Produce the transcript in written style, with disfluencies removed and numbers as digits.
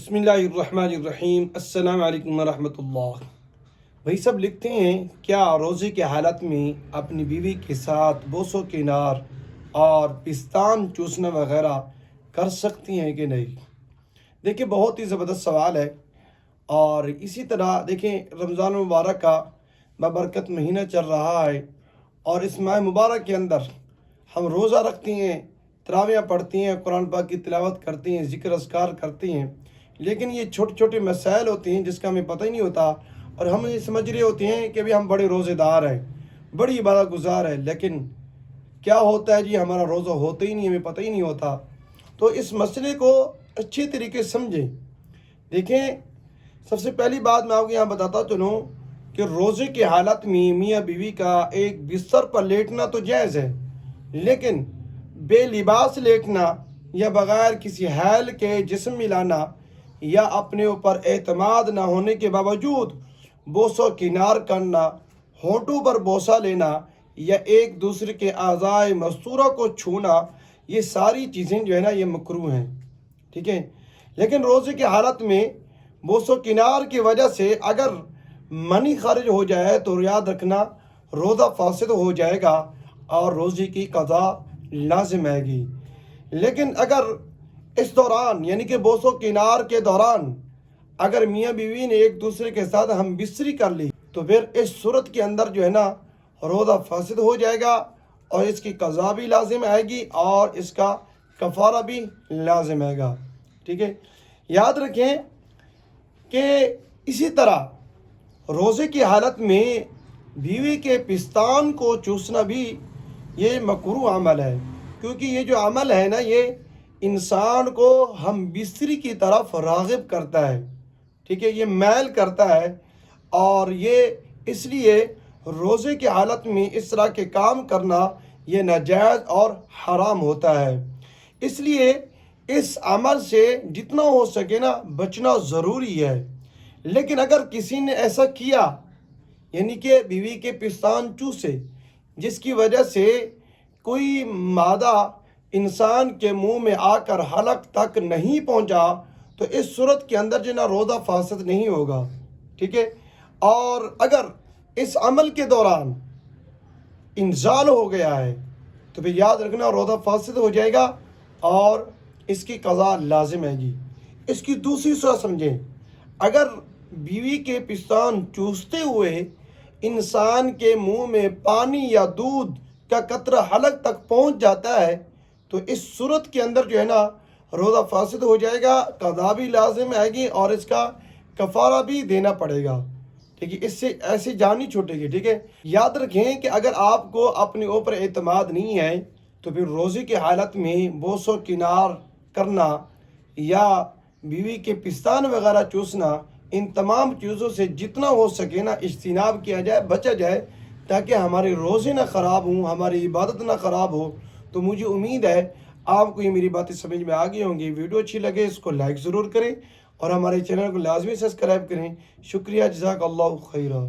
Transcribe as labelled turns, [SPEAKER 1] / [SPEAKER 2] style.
[SPEAKER 1] بسم اللہ الرحمن الرحیم۔ السلام علیکم ورحمۃ اللہ۔ بھائی سب لکھتے ہیں کیا روزے کے حالت میں اپنی بیوی کے ساتھ بوس و کنار اور پستان چوسنا وغیرہ کر سکتی ہیں کہ نہیں؟ دیکھیں بہت ہی زبردست سوال ہے، اور اسی طرح دیکھیں رمضان المبارک کا بابرکت مہینہ چل رہا ہے، اور اس ماہ مبارک کے اندر ہم روزہ رکھتے ہیں، تراویح پڑھتی ہیں، قرآن پاک کی تلاوت کرتی ہیں، ذکر اذکار کرتی ہیں، لیکن یہ چھوٹے چھوٹے مسائل ہوتے ہیں جس کا ہمیں پتہ ہی نہیں ہوتا، اور ہم یہ سمجھ رہے ہوتے ہیں کہ بھی ہم بڑے روزے دار ہیں، بڑی عبادت گزار ہیں، لیکن کیا ہوتا ہے جی ہمارا روزہ ہوتا ہی نہیں، ہمیں پتہ ہی نہیں ہوتا۔ تو اس مسئلے کو اچھی طریقے سے سمجھیں۔ دیکھیں سب سے پہلی بات میں آپ کو یہاں بتاتا چلوں کہ روزے کی حالت میں میاں بیوی کا ایک بستر پر لیٹنا تو جائز ہے، لیکن بے لباس لیٹنا یا بغیر کسی حائل کے جسم ملانا یا اپنے اوپر اعتماد نہ ہونے کے باوجود بوس و کنار کرنا، ہونٹوں پر بوسہ لینا یا ایک دوسرے کے اعضائے مستورہ کو چھونا، یہ ساری چیزیں جو ہے نا یہ مکروہ ہیں، ٹھیک ہے۔ لیکن روزے کی حالت میں بوس و کنار کی وجہ سے اگر منی خارج ہو جائے تو یاد رکھنا روزہ فاسد ہو جائے گا اور روزے کی قضا لازم آئے گی۔ لیکن اگر اس دوران یعنی کہ بوس و کنار کے دوران اگر میاں بیوی نے ایک دوسرے کے ساتھ ہم بستری کر لی تو پھر اس صورت کے اندر جو ہے نا روزہ فاسد ہو جائے گا، اور اس کی قضا بھی لازم آئے گی اور اس کا کفارہ بھی لازم آئے گا، ٹھیک ہے۔ یاد رکھیں کہ اسی طرح روزے کی حالت میں بیوی کے پستان کو چوسنا بھی یہ مکروہ عمل ہے، کیونکہ یہ جو عمل ہے نا یہ انسان کو ہم بستری کی طرف راغب کرتا ہے، ٹھیک ہے، یہ میل کرتا ہے، اور یہ اس لیے روزے کی حالت میں اس طرح کے کام کرنا یہ ناجائز اور حرام ہوتا ہے۔ اس لیے اس عمل سے جتنا ہو سکے نا بچنا ضروری ہے۔ لیکن اگر کسی نے ایسا کیا یعنی کہ بیوی کے پستان چوسے جس کی وجہ سے کوئی مادہ انسان کے منہ میں آ کر حلق تک نہیں پہنچا تو اس صورت کے اندر جو نا روزہ فاسد نہیں ہوگا، ٹھیک ہے۔ اور اگر اس عمل کے دوران انزال ہو گیا ہے تو پھر یاد رکھنا روزہ فاسد ہو جائے گا اور اس کی قضا لازم ہے گی۔ اس کی دوسری صورت سمجھیں، اگر بیوی کے پستان چوستے ہوئے انسان کے منہ میں پانی یا دودھ کا قطرہ حلق تک پہنچ جاتا ہے تو اس صورت کے اندر جو ہے نا روزہ فاسد ہو جائے گا، قضا بھی لازم آئے گی اور اس کا کفارہ بھی دینا پڑے گا، ٹھیک ہے۔ اس سے ایسی جان نہیں چھوٹے گی، ٹھیک ہے۔ یاد رکھیں کہ اگر آپ کو اپنے اوپر اعتماد نہیں ہے تو پھر روزے کی حالت میں بوس و کنار کرنا یا بیوی کے پستان وغیرہ چوسنا، ان تمام چیزوں سے جتنا ہو سکے نا اجتناب کیا جائے، بچا جائے، تاکہ ہمارے روزے نہ خراب ہوں، ہماری عبادت نہ خراب ہو۔ تو مجھے امید ہے آپ کو یہ میری باتیں سمجھ میں آ گئی ہوں گی۔ ویڈیو اچھی لگے اس کو لائک ضرور کریں اور ہمارے چینل کو لازمی سبسکرائب کریں۔ شکریہ، جزاک اللہ خیرہ۔